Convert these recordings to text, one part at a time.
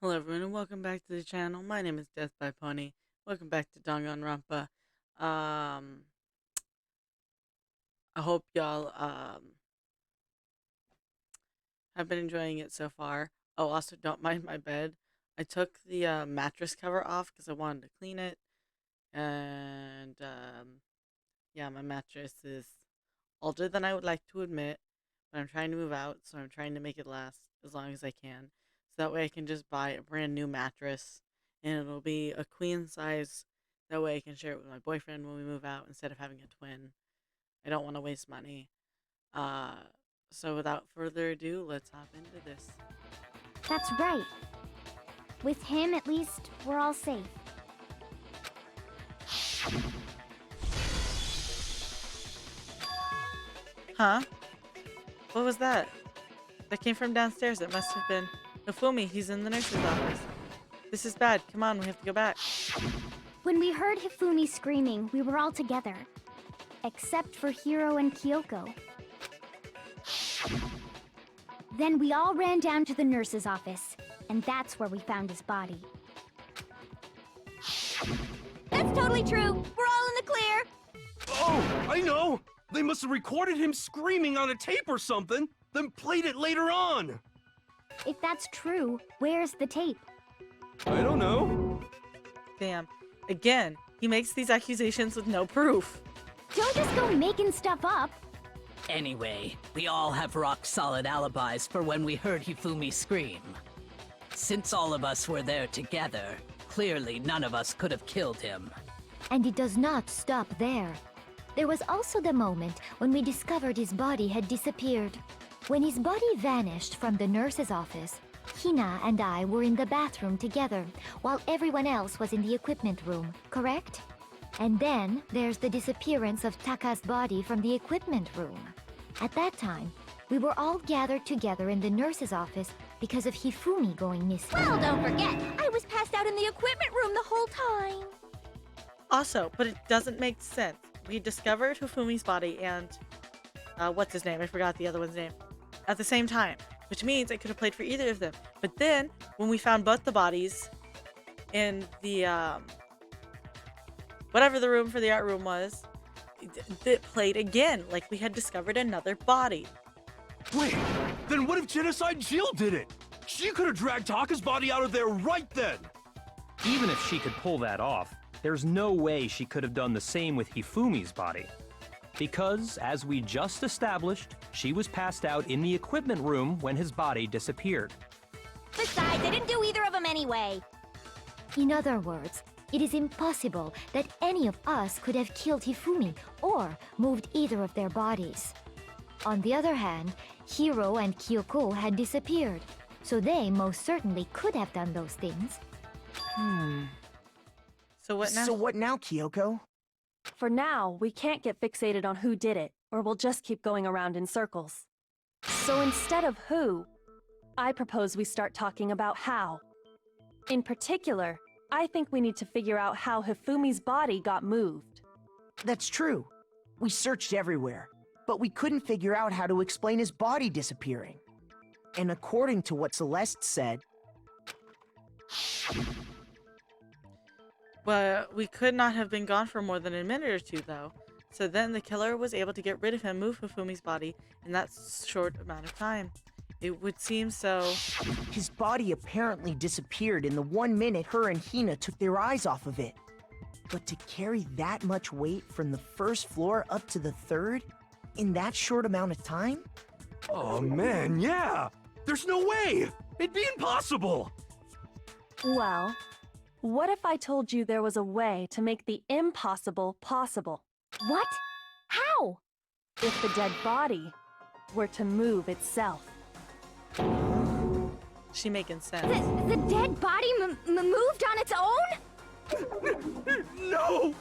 Hello everyone and welcome back to the channel. My name is Death by Pony. Welcome back to Danganronpa. I hope y'all have been enjoying it so far. Oh, also don't mind my bed. I took the mattress cover off because I wanted to clean it. And yeah, my mattress is older than I would like to admit, but I'm trying to move out, so I'm trying to make it last as long as I can. So that way I can just buy a brand new mattress and it'll be a queen size. That way I can share it with my boyfriend when we move out instead of having a twin. I don't want to waste money. Uh, so without further ado, let's hop into this. That's right. With him, at least, we're all safe. Huh? What was that? That came from downstairs. It must have been Hifumi. He's in the nurse's office. This is bad. Come on, we have to go back. When we heard Hifumi screaming, we were all together. Except for Hiro and Kyoko. Then we all ran down to the nurse's office, and that's where we found his body. That's totally true. We're all in the clear. Oh, I know! They must have recorded him screaming on a tape or something, then played it later on! If that's true, where's the tape? I don't know. Damn. Again, he makes these accusations with no proof. Don't just go making stuff up. Anyway, we all have rock-solid alibis for when we heard Hifumi scream. Since all of us were there together, clearly none of us could have killed him. And it does not stop there. There was also the moment when we discovered his body had disappeared. When his body vanished from the nurse's office, Hina and I were in the bathroom together, while everyone else was in the equipment room, correct? And then there's the disappearance of Taka's body from the equipment room. At that time, we were all gathered together in the nurse's office because of Hifumi going missing. Well, don't forget, I was passed out in the equipment room the whole time. Also, but it doesn't make sense. We discovered Hifumi's body and, what's his name? I forgot the other one's name. At the same time, which means I could have played for either of them. But then, when we found both the bodies in the, whatever the room for the art room was, it played again, like we had discovered another body. Wait, then what if Genocide Jill did it? She could have dragged Taka's body out of there right then! Even if she could pull that off, there's no way she could have done the same with Hifumi's body. Because, as we just established, she was passed out in the equipment room when his body disappeared. Besides, I didn't do either of them anyway. In other words, it is impossible that any of us could have killed Hifumi or moved either of their bodies. On the other hand, Hiro and Kyoko had disappeared, so they most certainly could have done those things. So what now? So what now, Kyoko? For now, we can't get fixated on who did it, or we'll just keep going around in circles. So instead of who, I propose we start talking about how. In particular, I think we need to figure out how Hifumi's body got moved. That's true. We searched everywhere, but we couldn't figure out how to explain his body disappearing. And according to what Celeste said, But we could not have been gone for more than a minute or two, though. So then the killer was able to get rid of him, move Hifumi's body in that short amount of time. It would seem so. his body apparently disappeared in the 1 minute her and Hina took their eyes off of it. But to carry that much weight from the first floor up to the third in that short amount of time? Oh man, yeah! There's no way! It'd be impossible! Well, what if I told you there was a way to make the impossible possible? What? How? If the dead body were to move itself. She making sense. The dead body moved on its own? No!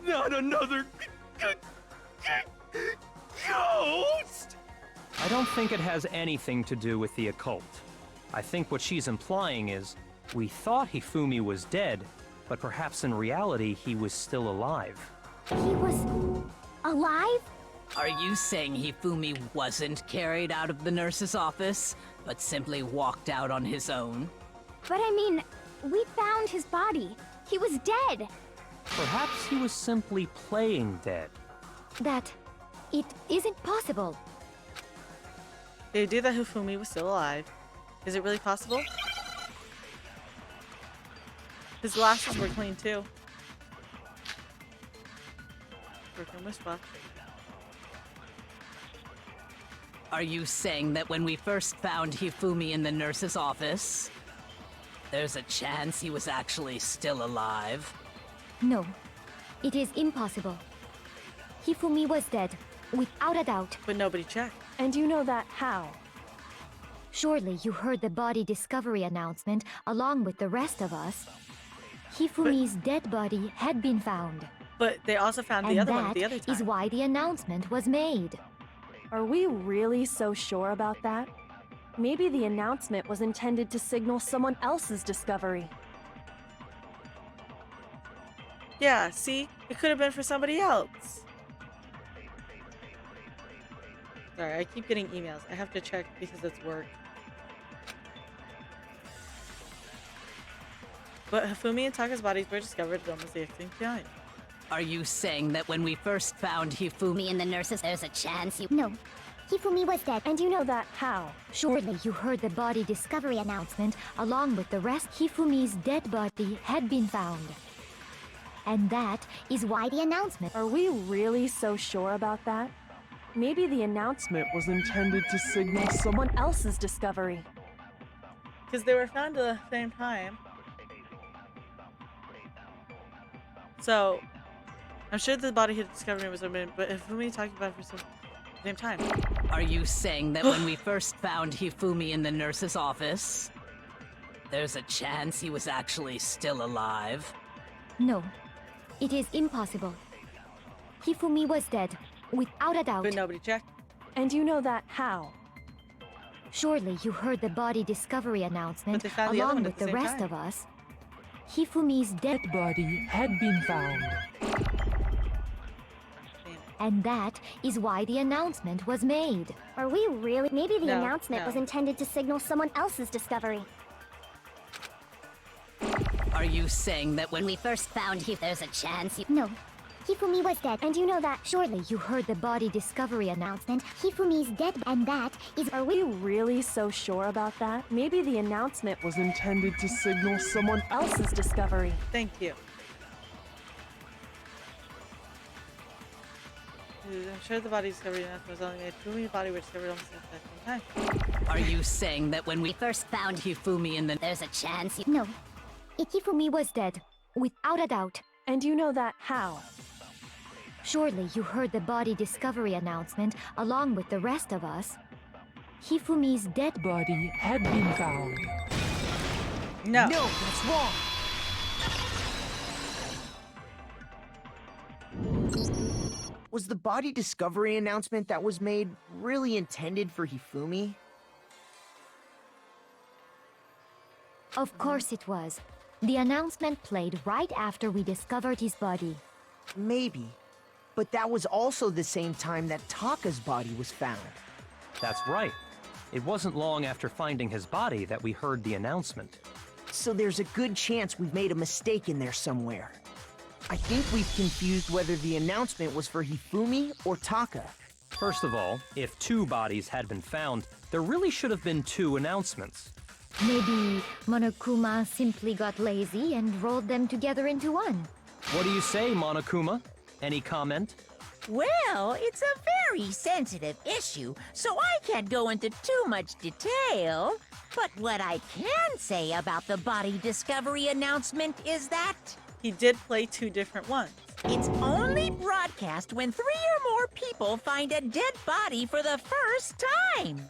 Not another... ghost! I don't think it has anything to do with the occult. I think what she's implying is, we thought Hifumi was dead, but perhaps in reality he was still alive. He was alive? Are you saying Hifumi wasn't carried out of the nurse's office, but simply walked out on his own? But I mean, we found his body. He was dead. Perhaps he was simply playing dead. It isn't possible. The idea that Hifumi was still alive. Is it really possible? His glasses were clean too. Broken whisper. Are you saying that when we first found Hifumi in the nurse's office, there's a chance he was actually still alive? No, it is impossible. Hifumi was dead, without a doubt. But nobody checked. And you know that how? Surely you heard the body discovery announcement along with the rest of us. Hifumi's dead body had been found. But they also found the And other one at that the other time. is why the announcement was made. Are we really so sure about that? Maybe the announcement was intended to signal someone else's discovery. Yeah, see? It could have been for somebody else. Sorry, I keep getting emails. I have to check because it's work. But Hifumi and Taka's bodies were discovered at almost the extinct time. Are you saying that when we first found Hifumi in the nurse's, there's a chance he... No, Hifumi was dead. And you know that how? Surely you heard the body discovery announcement along with the rest. Hifumi's dead body had been found. And that is why the announcement. Are we really so sure about that? Maybe the announcement was intended to signal someone else's discovery. Because they were found at the same time. So, I'm sure the body had discovered it was a minute, but Hifumi talking about it for the same time. Are you saying that when we first found Hifumi in the nurse's office, there's a chance he was actually still alive? No, it is impossible. Hifumi was dead, without a doubt. But nobody checked. And you know that how? Surely you heard the body discovery announcement But they found the other along one at with the the same rest time. of us. Hifumi's dead Body had been found. and that is why the announcement was made. Are we really? Maybe the No, announcement no. was intended to signal someone else's discovery. Are you saying that when we first found Hifumi, there's a chance he... No, Hifumi was dead. And you know that. Surely you heard the body discovery announcement. Hifumi's dead, and that is. Are we really so sure about that? Maybe the announcement was intended to signal someone else's discovery. Thank you. I'm sure the body discovery announcement was only made. Hifumi's body was discovered almost at the same time. Are you saying that when we first found Hifumi in the... there's a chance he... No, Hifumi was dead, without a doubt. And you know that how? Surely you heard the body discovery announcement along with the rest of us. Hifumi's dead Body had been found. No. No, that's wrong. Was the body discovery announcement that was made really intended for Hifumi? Of course it was. The announcement played right after we discovered his body. Maybe. But that was also the same time that Taka's body was found. That's right. It wasn't long after finding his body that we heard the announcement. So there's a good chance we've made a mistake in there somewhere. I think we've confused whether the announcement was for Hifumi or Taka. First of all, if two bodies had been found, there really should have been two announcements. Maybe Monokuma simply got lazy and rolled them together into one. What do you say, Monokuma? Any comment? Well, it's a very sensitive issue, so I can't go into too much detail. But what I can say about the body discovery announcement is that He did play two different ones. it's only broadcast when 3 or more people find a dead body for the first time.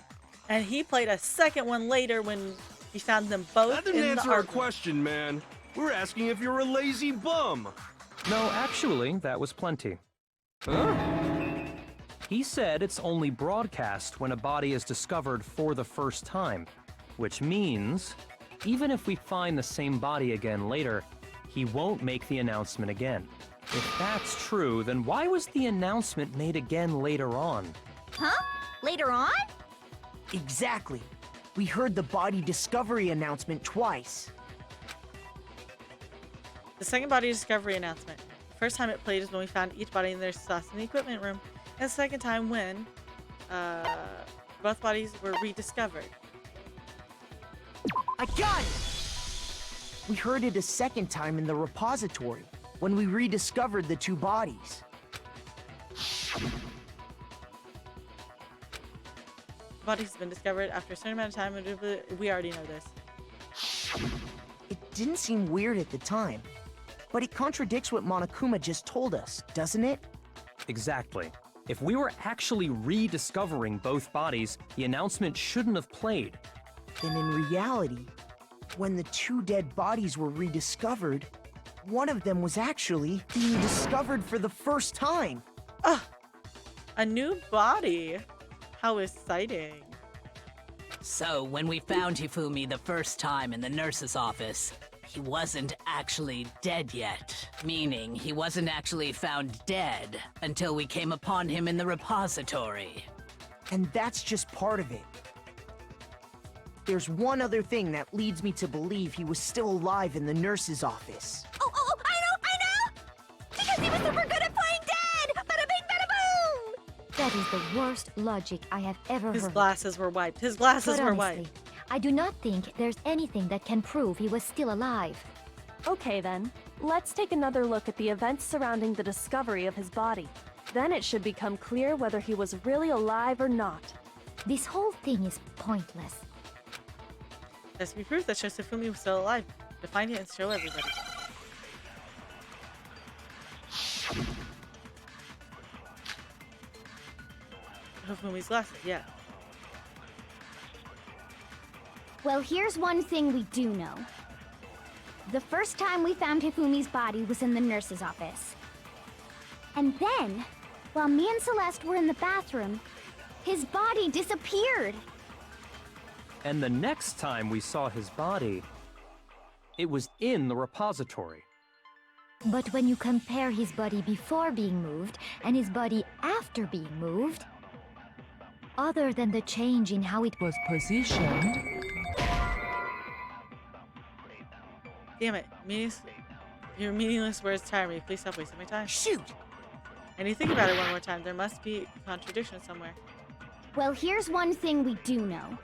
And he played a second one later when he found them both That didn't in the answer our argument. question, man. We're asking if you're a lazy bum. No, actually, that was plenty. Huh? He said it's only broadcast when a body is discovered for the first time, which means even if we find the same body again later, he won't make the announcement again. If that's true, then why was the announcement made again later on? Huh? Later on? Exactly. We heard the body discovery announcement twice. The second body discovery announcement. The first time it played is when we found each body in their sauce in the equipment room. And the second time when both bodies were rediscovered. I got it! We heard it a second time in the repository, when we rediscovered the two bodies. The body's been discovered after a certain amount of time. We already know this. It didn't seem weird at the time, but it contradicts what Monokuma just told us, doesn't it? Exactly. If we were actually rediscovering both bodies, the announcement shouldn't have played. Then in reality, when the two dead bodies were rediscovered, one of them was actually being discovered for the first time. A new body. How exciting. So, when we found Hifumi the first time in the nurse's office, he wasn't actually dead yet. Meaning, he wasn't actually found dead until we came upon him in the repository. And that's just part of it. There's one other thing that leads me to believe he was still alive in the nurse's office. Oh, I know! Because he was super good at playing dead! Bada bing, bada boom! That is the worst logic I have ever His heard. glasses were wiped. His glasses But were honestly, wiped. I do not think there's anything that can prove he was still alive. Okay then, let's take another look at the events surrounding the discovery of his body. Then it should become clear whether he was really alive or not. This whole thing is pointless. There has to be proof that shows Hifumi was still alive. To find it and show everybody. Hifumi's glasses, yeah. Well, here's one thing we do know. The first time we found Hifumi's body was in the nurse's office. And then, while me and Celeste were in the bathroom, his body disappeared. And the next time we saw his body, it was in the repository. But when you compare his body before being moved and his body after being moved, other than the change in how it was positioned... Damn it. Your meaningless words tire me. Please stop wasting my time. Shoot! And you think about it one more time. There must be a contradiction somewhere. Well, here's one thing we do know.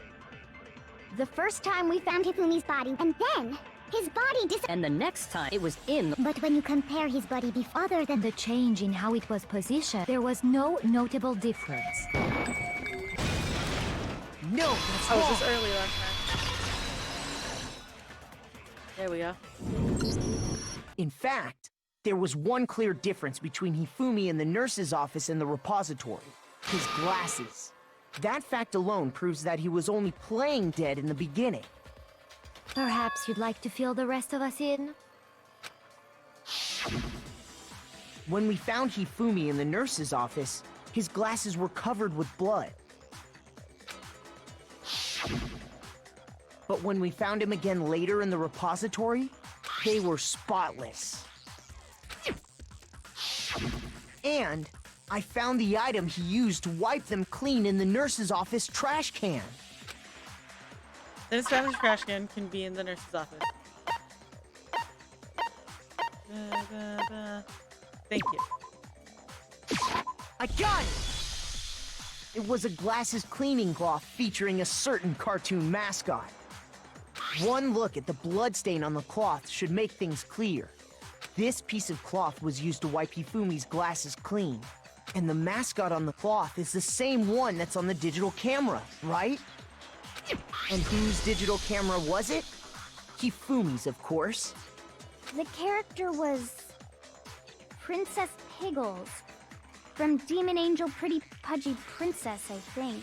The first time we found Hifumi's body, and then his body disappeared. And the next time, it was in the... But when you compare his body before, other than The change in how it was positioned, there was no notable difference. No, that's Oh, wrong. this was early last time. There we go. In fact, there was one clear difference between Hifumi in the nurse's office and the repository. His glasses. That fact alone proves that he was only playing dead in the beginning. Perhaps you'd like to fill the rest of us in? When we found Hifumi in the nurse's office, his glasses were covered with blood. But when we found him again later in the repository, they were spotless. And I found the item he used to wipe them clean in the nurse's office trash can. Then Spanish trash can be in the nurse's office. Thank you. I got it! It was a glasses cleaning cloth featuring a certain cartoon mascot. One look at the bloodstain on the cloth should make things clear. This piece of cloth was used to wipe Hifumi's glasses clean. And the mascot on the cloth is the same one that's on the digital camera, right? And whose digital camera was it? Hifumi's, of course. the character was Princess Piggles from Demon Angel Pretty Pudgy Princess, I think.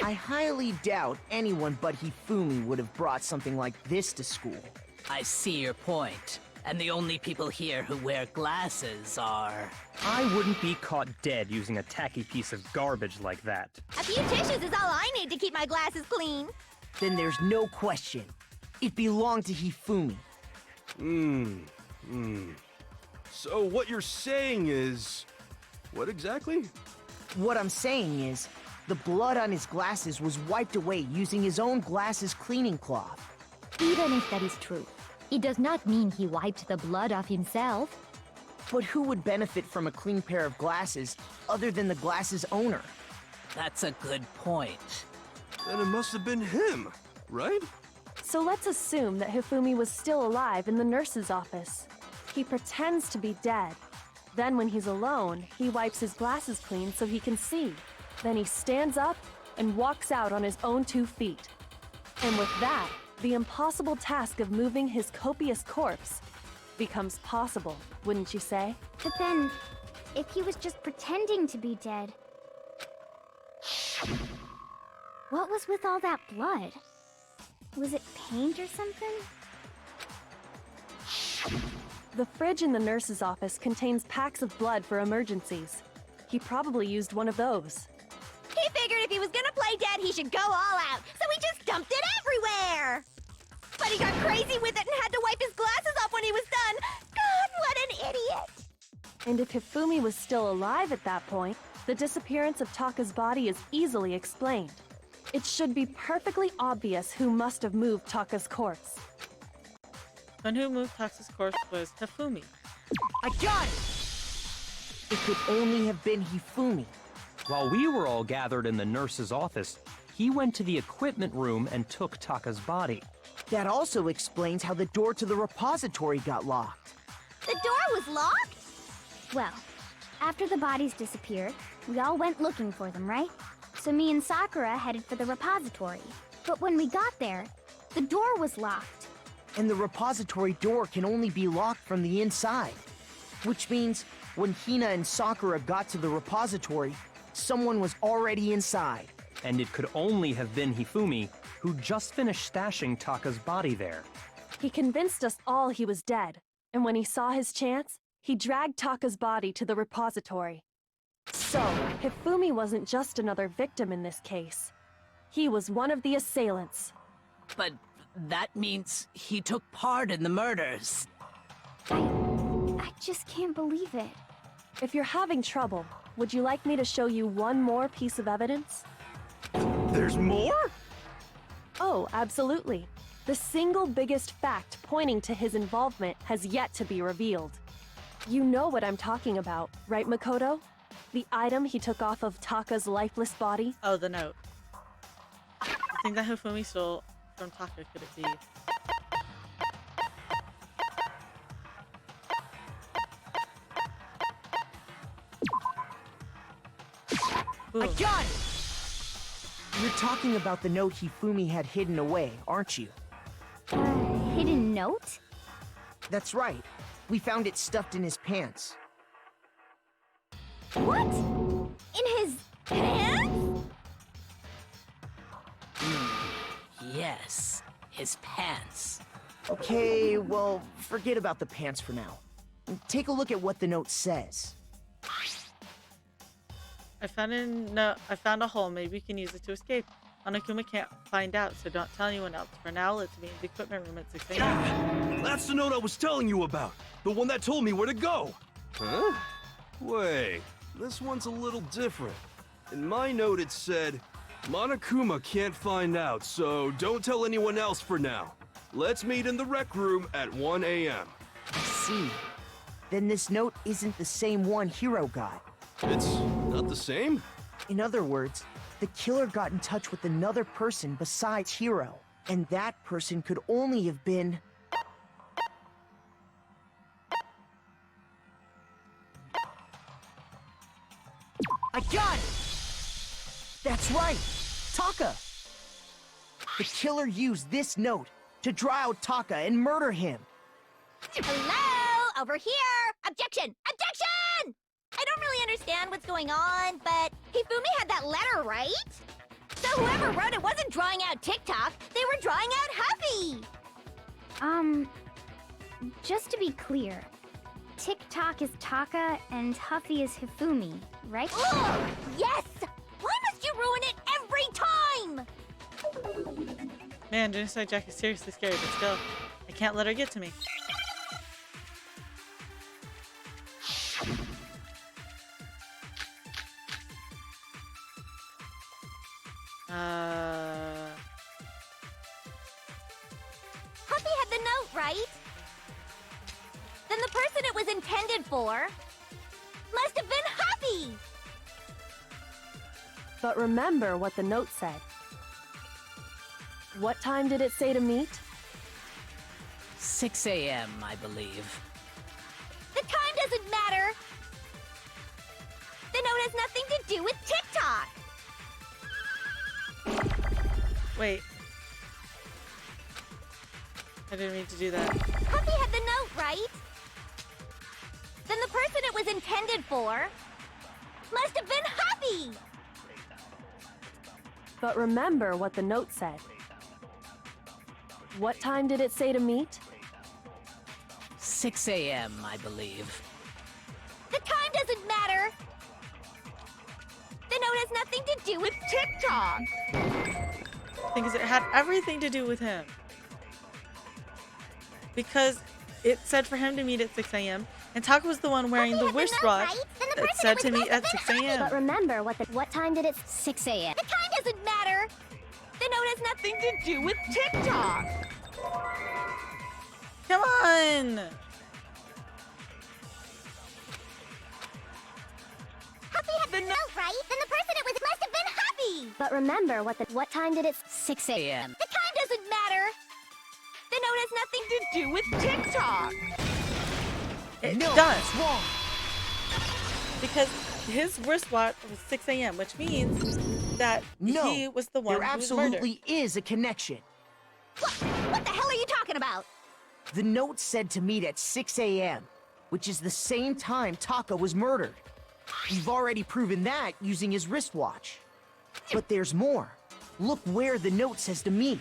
I highly doubt anyone but Hifumi would have brought something like this to school. I see your point. And the only people here who wear glasses are... I wouldn't be caught dead using a tacky piece of garbage like that. A few tissues is all I need to keep my glasses clean. Then there's no question. It belonged to Hifumi. So what you're saying is... What exactly? What I'm saying is, The blood on his glasses was wiped away using his own glasses cleaning cloth. Even if that is true, it does not mean he wiped the blood off himself. But who would benefit from a clean pair of glasses other than the glasses owner? That's a good point. Then it must have been him, right? So let's assume that Hifumi was still alive in the nurse's office. He pretends to be dead. Then when he's alone, he wipes his glasses clean so he can see. Then he stands up and walks out on his own 2 feet. And with that, the impossible task of moving his copious corpse becomes possible, wouldn't you say? But then, if he was just pretending to be dead, what was with all that blood? Was it paint or something? The fridge in the nurse's office contains packs of blood for emergencies. He probably used one of those. He figured if he was gonna play dead, he should go all out, so he just dumped it everywhere! But he got crazy with it and had to wipe his glasses off when he was done! God, what an idiot! And if Hifumi was still alive at that point, the disappearance of Taka's body is easily explained. It should be perfectly obvious who must have moved Taka's corpse. Then who moved Taka's corpse was Hifumi. I got it! It could only have been Hifumi. While we were all gathered in the nurse's office, he went to the equipment room and took Taka's body. That also explains how the door to the repository got locked. The door was locked? Well, after the bodies disappeared, we all went looking for them, right? So me and Sakura headed for the repository. But when we got there, the door was locked. And the repository door can only be locked from the inside. Which means when Hina and Sakura got to the repository, someone was already inside. And it could only have been Hifumi, who just finished stashing Taka's body there. He convinced us all he was dead, and when he saw his chance, he dragged Taka's body to the repository. So, Hifumi wasn't just another victim in this case. He was one of the assailants. But that means he took part in the murders. I just can't believe it. If you're having trouble, would you like me to show you one more piece of evidence? There's more? Oh, absolutely. The single biggest fact pointing to his involvement has yet to be revealed. You know what I'm talking about, right, Makoto? The item he took off of Taka's lifeless body? Oh, the note. I think that Hifumi stole from Taka. Could it be? I Ooh. got it! You're talking about the note Hifumi had hidden away, aren't you? Hidden note? That's right. We found it stuffed in his pants. What? In his pants? Yes, his pants. Okay, well, forget about the pants for now. Take a look at what the note says. I found a hole. Maybe we can use it to escape. Hanakuma can't find out, so don't tell anyone else. For now, let's meet in the equipment room at 6 a.m. That's the note I was telling you about. The one that told me where to go. Huh? Wait, this one's a little different. In my note it said, Monokuma can't find out, so don't tell anyone else for now. Let's meet in the rec room at 1 a.m. I see. Then this note isn't the same one Hiro got. It's not the same? In other words, the killer got in touch with another person besides Hiro, and that person could only have been... I got it! That's right! Taka! The killer used this note to draw out Taka and murder him. Hello? Over here! Objection! Objection! I don't really understand what's going on, but Hifumi had that letter, right? So whoever wrote it wasn't drawing out TikTok, they were drawing out Huffy! Just to be clear, TikTok is Taka and Huffy is Hifumi, right? Ugh! Yes! Why must you ruin it every time? Man, Genocide Jack is seriously scary, but still, I can't let her get to me. Huffy had the note, right? Then the person it was intended for must have been Huffy! But remember what the note said. What time did it say to meet? 6 a.m., I believe. The time doesn't matter! The note has nothing to do with TikTok! Wait. I didn't mean to do that. Huffy had the note, right? Then the person it was intended for must have been Huffy! But remember what the note said. What time did it say to meet? 6 a.m., I believe. The time doesn't matter! The note has nothing to do with TikTok! Thing is, it had everything to do with him. Because it said for him to meet at 6 a.m. and Taka was the one wearing the wristwatch that said to meet at 6 But a.m. remember what time did it? 6 a.m. The time doesn't matter! The note has nothing to do with TikTok! Come on! Huffy had the note, right? Then the person it was must have been Huffy! But remember what time did it? 6 a.m. The time doesn't matter! The note has nothing to do with TikTok! It No, does. it's wrong. Because his wristwatch was 6 a.m., which means that No, he was the one there who was murdered. absolutely is a connection. What the hell are you talking about? The note said to meet at 6 a.m., which is the same time Taka was murdered. We've already proven that using his wristwatch. But there's more. Look where the note says to meet.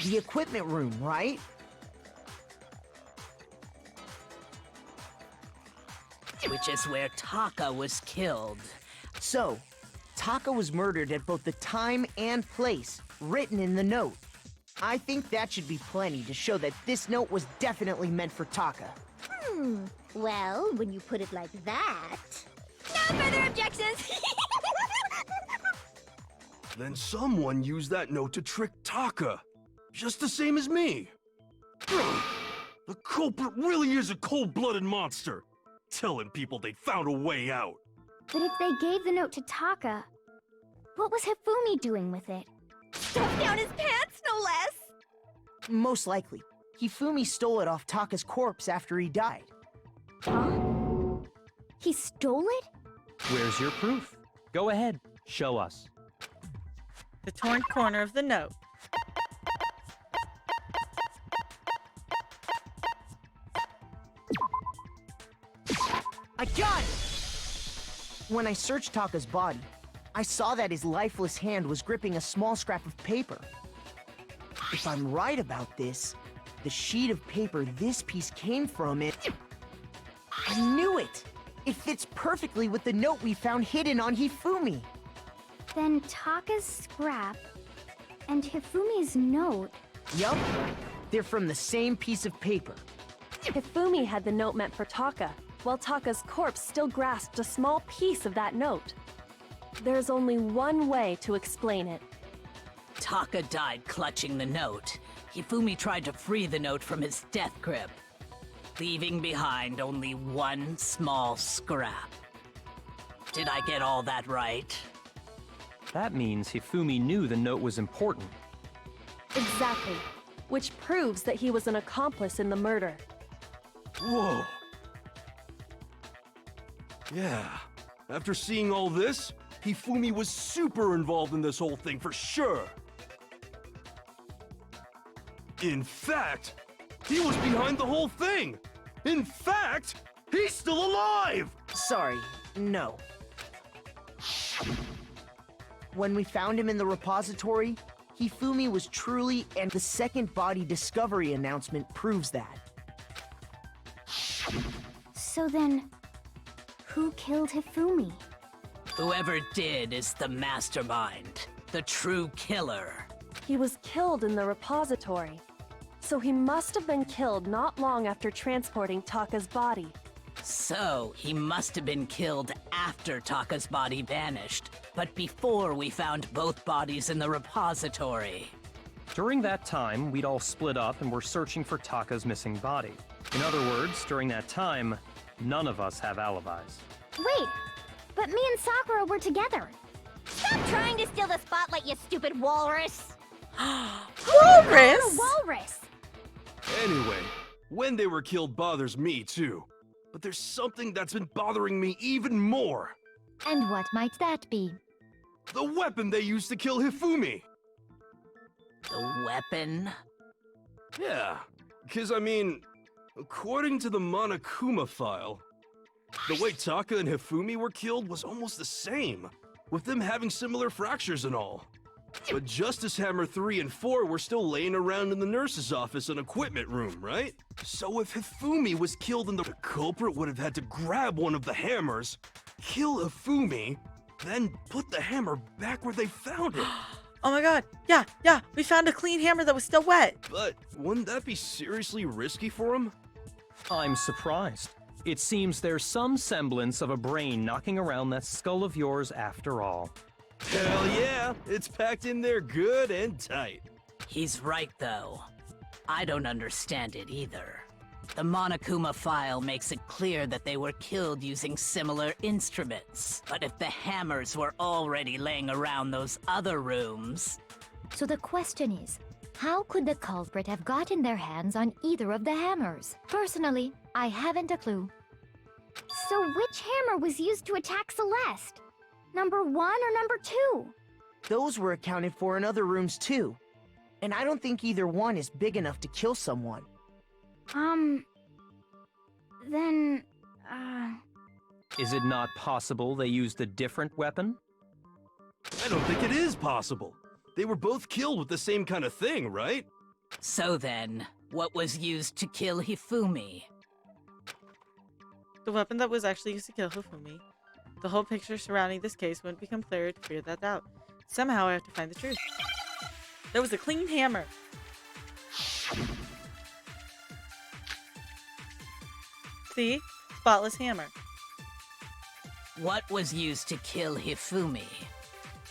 The equipment room, right? Which is where Taka was killed. So, Taka was murdered at both the time and place written in the note. I think that should be plenty to show that this note was definitely meant for Taka. Well, when you put it like that... No further objections! Then someone used that note to trick Taka. Just the same as me. The culprit really is a cold-blooded monster. Telling people they found a way out. But if they gave the note to Taka, what was Hifumi doing with it? Stuffed down his pants, no less! Most likely, Hifumi stole it off Taka's corpse after he died. Huh? He stole it? Where's your proof? Go ahead, show us. The torn corner of the note. I got it! When I searched Taka's body, I saw that his lifeless hand was gripping a small scrap of paper. If I'm right about this, the sheet of paper this piece came from I knew it! It fits perfectly with the note we found hidden on Hifumi. Then Taka's scrap and Hifumi's note. Yup, they're from the same piece of paper. Hifumi had the note meant for Taka, while Taka's corpse still grasped a small piece of that note. There's only one way to explain it. Taka died clutching the note. Hifumi tried to free the note from his death grip, leaving behind only one small scrap. Did I get all that right? That means Hifumi knew the note was important. Exactly. Which proves that he was an accomplice in the murder. Whoa. Yeah. After seeing all this, Hifumi was super involved in this whole thing for sure. In fact, he was behind the whole thing. In fact, he's still alive! Sorry, no. When we found him in the repository, Hifumi was truly, and the second body discovery announcement proves that. So then, who killed Hifumi? Whoever did is the mastermind, the true killer. He was killed in the repository. So he must have been killed not long after transporting Taka's body. So he must have been killed after Taka's body vanished, but before we found both bodies in the repository. During that time, we'd all split up and were searching for Taka's missing body. In other words, during that time, none of us have alibis. Wait, but me and Sakura were together. Stop trying to steal the spotlight, you stupid walrus! Walrus! Walrus! Anyway, when they were killed bothers me too. But there's something that's been bothering me even more. And what might that be? The weapon they used to kill Hifumi. The weapon? Yeah, because I mean, according to the Monokuma file, the way Taka and Hifumi were killed was almost the same, with them having similar fractures and all. But Justice Hammer 3 and 4 were still laying around in the nurse's office and equipment room, right? So if Hifumi was killed the culprit would have had to grab one of the hammers, kill Hifumi, then put the hammer back where they found it. Oh my god, yeah, we found a clean hammer that was still wet. But wouldn't that be seriously risky for him? I'm surprised. It seems there's some semblance of a brain knocking around that skull of yours after all. Hell yeah, it's packed in there good and tight. He's right, though. I don't understand it either. The Monokuma file makes it clear that they were killed using similar instruments. But if the hammers were already laying around those other rooms... So the question is, how could the culprit have gotten their hands on either of the hammers? Personally, I haven't a clue. So which hammer was used to attack Celeste? Number 1 or number 2? Those were accounted for in other rooms too. And I don't think either one is big enough to kill someone. Then, Is it not possible they used a different weapon? I don't think it is possible. They were both killed with the same kind of thing, right? So then, what was used to kill Hifumi? The weapon that was actually used to kill Hifumi. The whole picture surrounding this case wouldn't become clearer to figure that out. Somehow I have to find the truth. There was a clean hammer. See? Spotless hammer. What was used to kill Hifumi?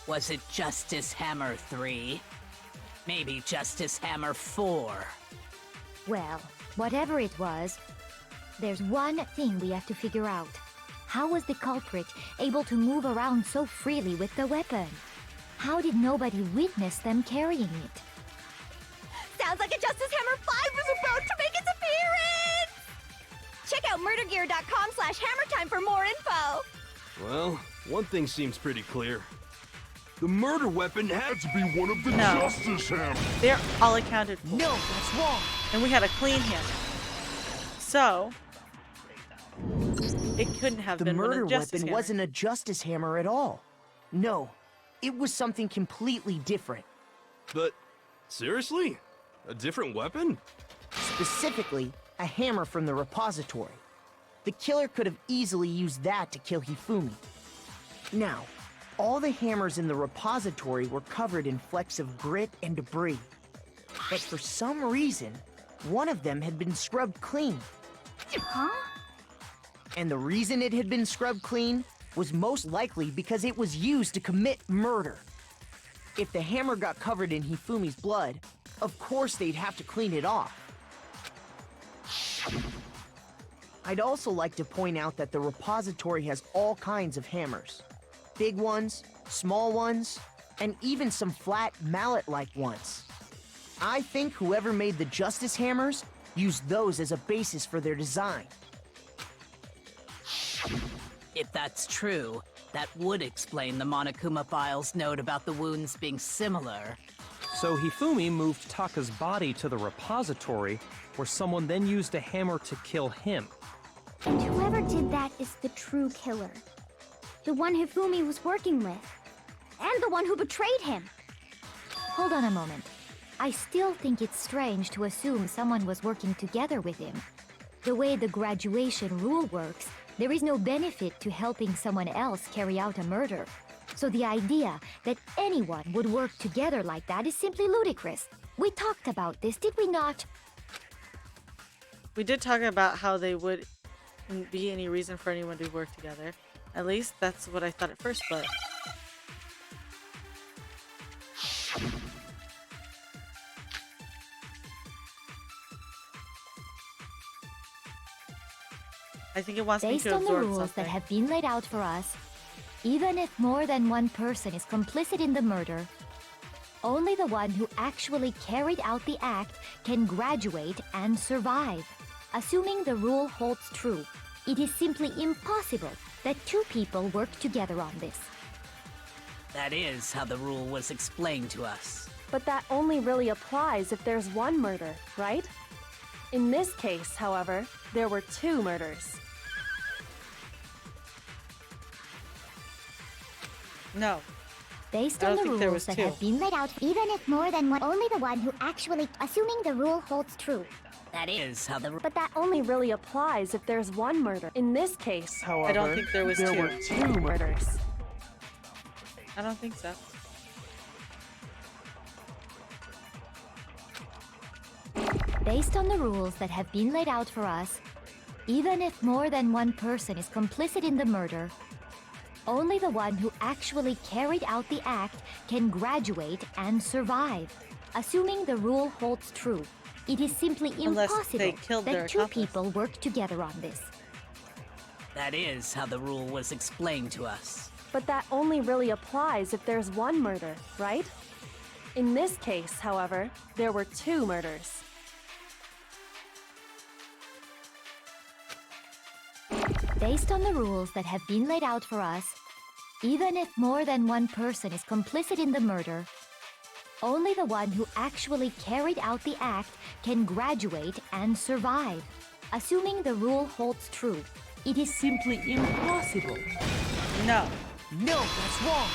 Was it Justice Hammer 3? Maybe Justice Hammer 4? Well, whatever it was, there's one thing we have to figure out. How was the culprit able to move around so freely with the weapon? How did nobody witness them carrying it? Sounds like a Justice Hammer 5 is about to make its appearance! Check out murdergear.com/hammertime for more info! Well, one thing seems pretty clear. The murder weapon had to be one of the No. Justice Hammers. They're all accounted for. No, that's wrong. And we had a clean hammer. So, it couldn't have The been one of murder the Justice weapon Hammers. wasn't a Justice Hammer at all. No, it was something completely different. But, seriously? A different weapon? Specifically, a hammer from the repository. The killer could have easily used that to kill Hifumi. Now, all the hammers in the repository were covered in flecks of grit and debris. But for some reason, one of them had been scrubbed clean. Huh? And the reason it had been scrubbed clean was most likely because it was used to commit murder. If the hammer got covered in Hifumi's blood, of course they'd have to clean it off. I'd also like to point out that the repository has all kinds of hammers. Big ones, small ones, and even some flat mallet-like ones. I think whoever made the Justice Hammers used those as a basis for their design. If that's true, that would explain the Monokuma file's note about the wounds being similar. So Hifumi moved Taka's body to the repository, where someone then used a hammer to kill him. And whoever did that is the true killer. The one Hifumi was working with. And the one who betrayed him. Hold on a moment. I still think it's strange to assume someone was working together with him. The way the graduation rule works, there is no benefit to helping someone else carry out a murder. So the idea that anyone would work together like that is simply ludicrous. We talked about this, did we not? We did talk about how they wouldn't be any reason for anyone to work together. At least that's what I thought at first, but... I think it wants me Based to on the absorb rules something. that have been laid out for us, even if more than one person is complicit in the murder, only the one who actually carried out the act can graduate and survive. Assuming the rule holds true, it is simply impossible that two people work together on this. That is how the rule was explained to us. But that only really applies if there's one murder, right? In this case, however, there were two murders. No. Based I on don't the think there rules was that two. have been laid out, Even if more than one, only the one who actually, assuming the rule holds true. That is how the But that only really applies if there's one murder. In this case, however, I don't think there was two. were two murders. I don't think so. based on the rules that have been laid out for us, even if more than one person is complicit in the murder, only the one who actually carried out the act can graduate and survive. Assuming the rule holds true, it is simply Unless they impossible killed their that two accomplice. people work together on this. That is how the rule was explained to us. But that only really applies if there's one murder, right? In this case, however, there were two murders. Based on the rules that have been laid out for us, even if more than one person is complicit in the murder, only the one who actually carried out the act can graduate and survive. Assuming the rule holds true, it is simply impossible. No. No, that's wrong.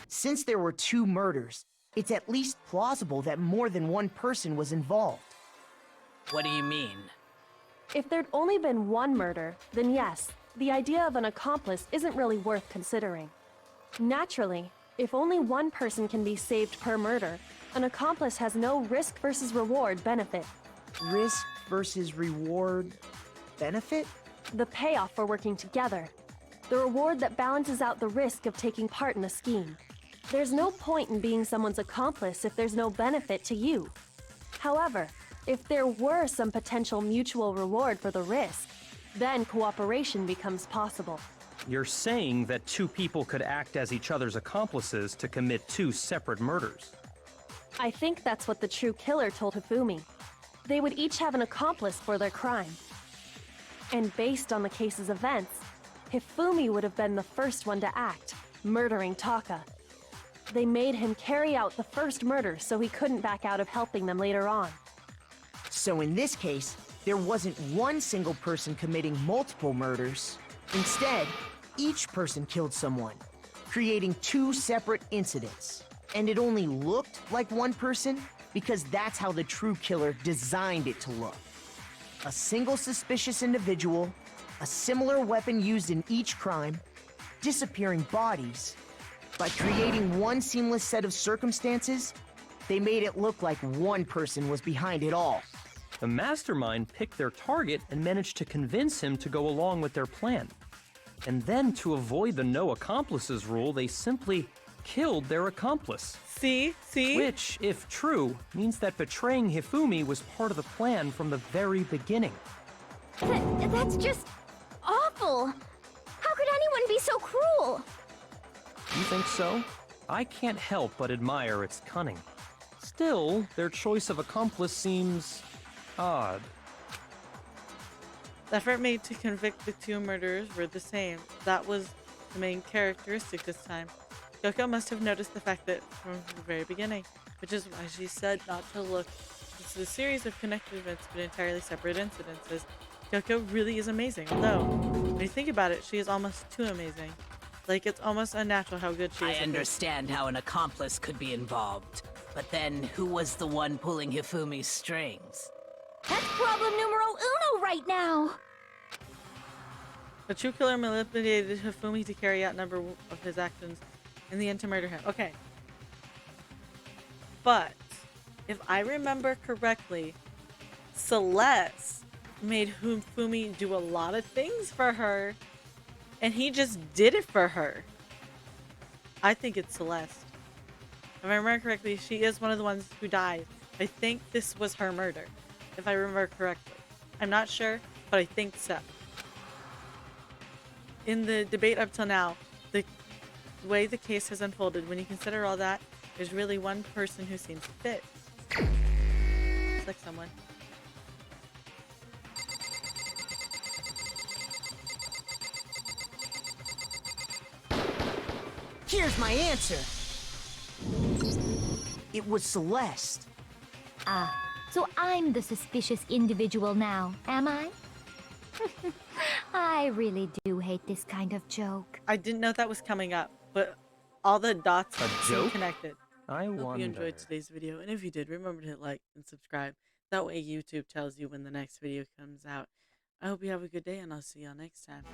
Since there were two murders, it's at least plausible that more than one person was involved. What do you mean? If there'd only been one murder, then yes, the idea of an accomplice isn't really worth considering. Naturally, if only one person can be saved per murder, an accomplice has no risk versus reward benefit. Risk versus reward benefit? The payoff for working together. The reward that balances out the risk of taking part in a scheme. There's no point in being someone's accomplice if there's no benefit to you. However, if there were some potential mutual reward for the risk, then cooperation becomes possible. You're saying that two people could act as each other's accomplices to commit two separate murders. I think that's what the true killer told Hifumi. They would each have an accomplice for their crime. And based on the case's events, Hifumi would have been the first one to act, murdering Taka. They made him carry out the first murder so he couldn't back out of helping them later on. So in this case, there wasn't one single person committing multiple murders. Instead, each person killed someone, creating two separate incidents. And it only looked like one person because that's how the true killer designed it to look. A single suspicious individual, a similar weapon used in each crime, disappearing bodies. By creating one seamless set of circumstances, they made it look like one person was behind it all. The mastermind picked their target and managed to convince him to go along with their plan. And then, to avoid the no accomplices rule, they simply killed their accomplice. See? Which, if true, means that betraying Hifumi was part of the plan from the very beginning. That's just awful. How could anyone be so cruel? You think so? I can't help but admire its cunning. Still, their choice of accomplice seems odd. The effort made to convict the two murderers were the same. That was the main characteristic this time. Kyoko must have noticed the fact that from the very beginning, which is why she said not to look. This is a series of connected events but entirely separate incidences. Kyoko really is amazing, although, when you think about it, she is almost too amazing. Like, it's almost unnatural how good she is. I understand how an accomplice could be involved, but then who was the one pulling Hifumi's strings? That's problem numero uno right now. The true killer manipulated Hifumi to carry out a number of his actions in the end to murder him. Okay. But, if I remember correctly, Celeste made Fumi do a lot of things for her, and he just did it for her. I think it's Celeste. If I remember correctly, she is one of the ones who died. I think this was her murder, if I remember correctly. I'm not sure, but I think so. In the debate up till now, the way the case has unfolded, when you consider all that, there's really one person who seems fit. Looks like someone. Here's my answer. It was Celeste. Ah, so I'm the suspicious individual now, am I? I really do hate this kind of joke. I didn't know that was coming up, but all the dots A seem joke? connected. I Hope wonder. you enjoyed today's video, and if you did, remember to hit like and subscribe. That way YouTube tells you when the next video comes out. I hope you have a good day, and I'll see y'all next time.